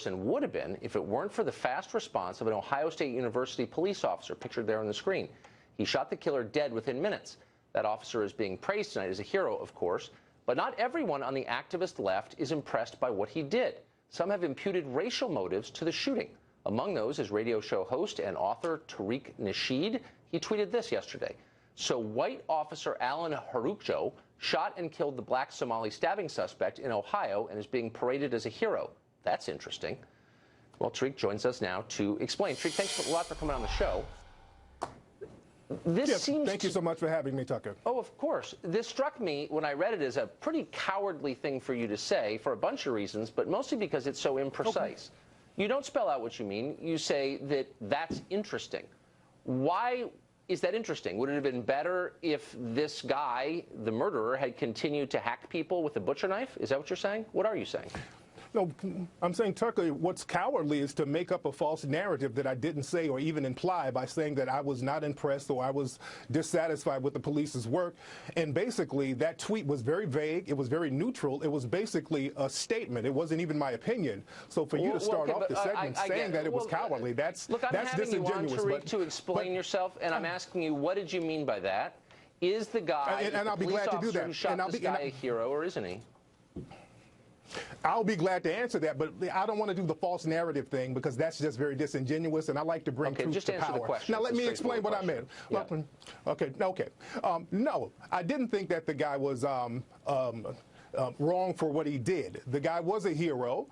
would have been if it weren't for the fast response of an Ohio State University police officer, pictured there on the screen. He shot the killer dead within minutes. That officer is being praised tonight as a hero, of course, but not everyone on the activist left is impressed by what he did. Some have imputed racial motives to the shooting. Among those is radio show host and author Tariq Nasheed. He tweeted this yesterday. So white officer Alan Harukjo shot and killed the black Somali stabbing suspect in Ohio and is being paraded as a hero. That's interesting. Well, Tariq joins us now to explain. Tariq, thanks a lot for coming on the show. Thank you so much for having me, Tucker. Oh, of course. This struck me when I read it as a pretty cowardly thing for you to say for a bunch of reasons, but mostly because it's so imprecise. Okay. You don't spell out what you mean. You say that that's interesting. Why is that interesting? Would it have been better if this guy, the murderer, had continued to hack people with a butcher knife? Is that what you're saying? What are you saying? No, I'm saying, Tucker, what's cowardly is to make up a false narrative that I didn't say or even imply by saying that I was not impressed or I was dissatisfied with the police's work. And basically, that tweet was very vague. It was very neutral. It was basically a statement. It wasn't even my opinion. So for you to start off the segment saying that it was cowardly, that's disingenuous. Look, I'm having you on, Tariq, to explain yourself, and I'm asking you, what did you mean by that? Is the guy, and I'll be glad to do that. Who shot this guy a hero, or isn't he? I'll be glad to answer that, but I don't want to do the false narrative thing because that's just very disingenuous, and I like to bring truth to power. The question. Now, let me explain what I meant. Yeah. Okay. No, I didn't think that the guy was wrong for what he did. The guy was a hero.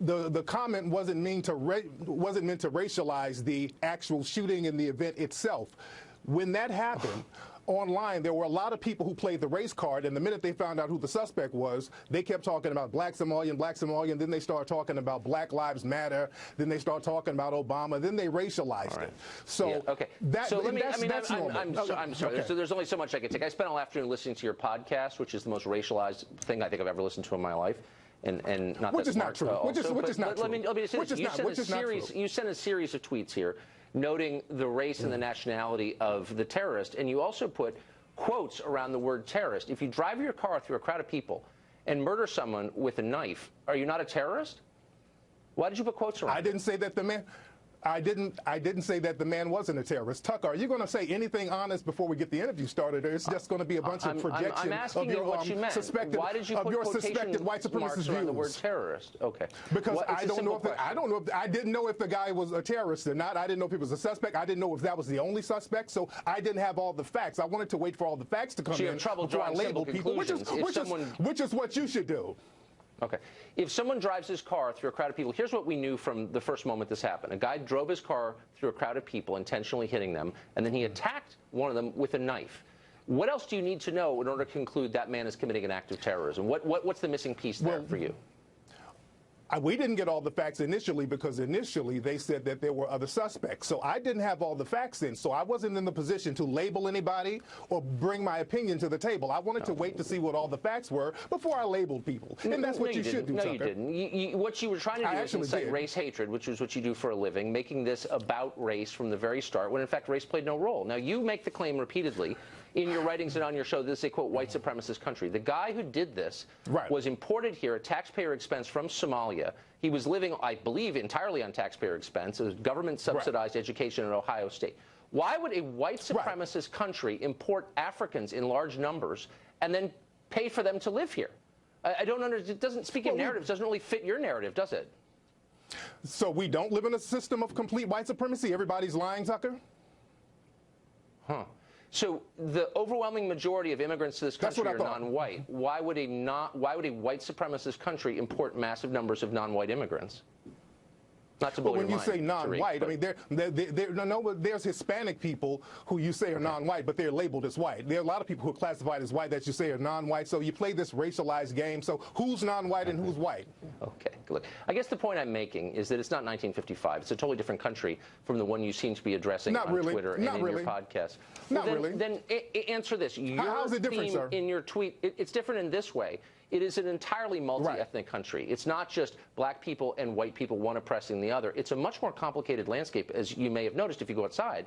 The comment wasn't meant to racialize the actual shooting in the event itself. When that happened, online, there were a lot of people who played the race card, and the minute they found out who the suspect was, they kept talking about black Somalian, then they started talking about Black Lives Matter, then they started talking about Obama, then they racialized it. So that's normal. I'm sorry. Okay. There's only so much I can take. I spent all afternoon listening to your podcast, which is the most racialized thing I think I've ever listened to in my life. And not which is not true. Which is not true. Let me say this. You sent a series of tweets here noting the race and the nationality of the terrorist, and you also put quotes around the word terrorist. If you drive your car through a crowd of people and murder someone with a knife, are you not a terrorist? Why did you put quotes around? I didn't say that the man. I didn't say that the man wasn't a terrorist. Tucker, are you going to say anything honest before we get the interview started, or it's just going to be a bunch of projection of your suspected white supremacist views? Around the word terrorist? Okay. Because I don't know if I didn't know if the guy was a terrorist or not. I didn't know if he was a suspect. I didn't know if that was the only suspect. So I didn't have all the facts. I wanted to wait for all the facts to come in before I label people, which is what you should do. Okay. If someone drives his car through a crowd of people, here's what we knew from the first moment this happened. A guy drove his car through a crowd of people, intentionally hitting them, and then he attacked one of them with a knife. What else do you need to know in order to conclude that man is committing an act of terrorism? What's the missing piece there for you? We didn't get all the facts initially because initially they said that there were other suspects. So I didn't have all the facts in. So I wasn't in the position to label anybody or bring my opinion to the table. I wanted to wait to see what all the facts were before I labeled people. And that's what you should do, Tucker. No, you didn't. What you were trying to do is incite race hatred, which is what you do for a living, making this about race from the very start, when in fact race played no role. Now, you make the claim repeatedly in your writings and on your show that this is a, quote, white supremacist country. The guy who did this was imported here at taxpayer expense from Somalia. He was living, I believe, entirely on taxpayer expense. It was government-subsidized education at Ohio State. Why would a white supremacist country import Africans in large numbers and then pay for them to live here? I don't understand. It doesn't speak in narratives. It doesn't really fit your narrative, does it? So we don't live in a system of complete white supremacy? Everybody's lying, Tucker? Huh. So the overwhelming majority of immigrants to this country are non-white. Why would a white supremacist country import massive numbers of non-white immigrants? Not to blow your mind, when you say non-white, I mean, there's Hispanic people who you say are non-white, but they're labeled as white. There are a lot of people who are classified as white that you say are non-white. So you play this racialized game. So who's non-white and who's white? Okay, look, I guess the point I'm making is that it's not 1955. It's a totally different country from the one you seem to be addressing on Twitter and in your podcast. Then answer this. How is it different, sir? In your tweet, it's different in this way. It is an entirely multi-ethnic country. It's not just black people and white people, one oppressing the other. It's a much more complicated landscape, as you may have noticed if you go outside.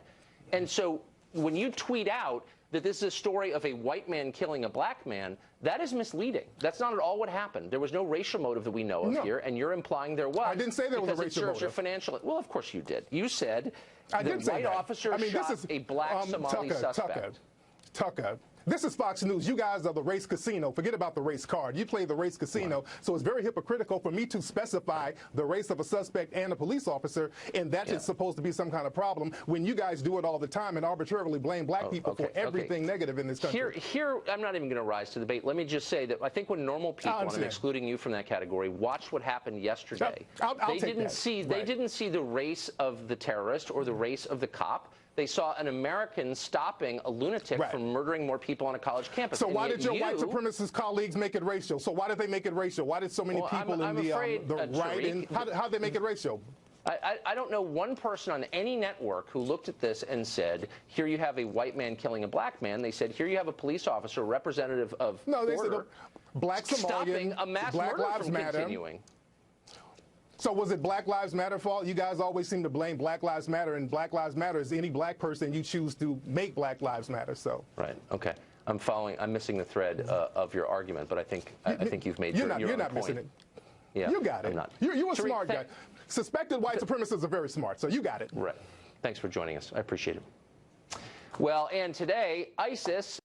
And so when you tweet out that this is a story of a white man killing a black man, that is misleading. That's not at all what happened. There was no racial motive that we know of here, and you're implying there was. I didn't say there was a racial motive. Your financial. Well, of course you did. You said I the did say white that. officer I mean, shot this is, a black Somali suspect. Tucker. This is Fox News. You guys are the race casino. Forget about the race card. You play the race casino. Right. So it's very hypocritical for me to specify the race of a suspect and a police officer, and that is supposed to be some kind of problem when you guys do it all the time and arbitrarily blame black people for everything negative in this country. Here, I'm not even going to rise to the bait. Let me just say that I think when normal people, and I'm excluding you from that category, watched what happened yesterday, they didn't see the race of the terrorist or the race of the cop. They saw an American stopping a lunatic from murdering more people on a college campus. So why did your white supremacist colleagues make it racial? So why did they make it racial? Why did so many people in the right? And how did they make it racial? I don't know one person on any network who looked at this and said, here you have a white man killing a black man. They said, here you have a police officer, representative of they said black Somalian, stopping a mass murder from continuing. So was it Black Lives Matter fault? You guys always seem to blame Black Lives Matter, and Black Lives Matter is any black person you choose to make Black Lives Matter. So okay. I'm following. I'm missing the thread of your argument, but I think you've made your you're not point. Missing it. Yeah, you got it. I'm not. You're a smart guy. Suspected white supremacists are very smart, so you got it. Right. Thanks for joining us. I appreciate it. Well, and today, ISIS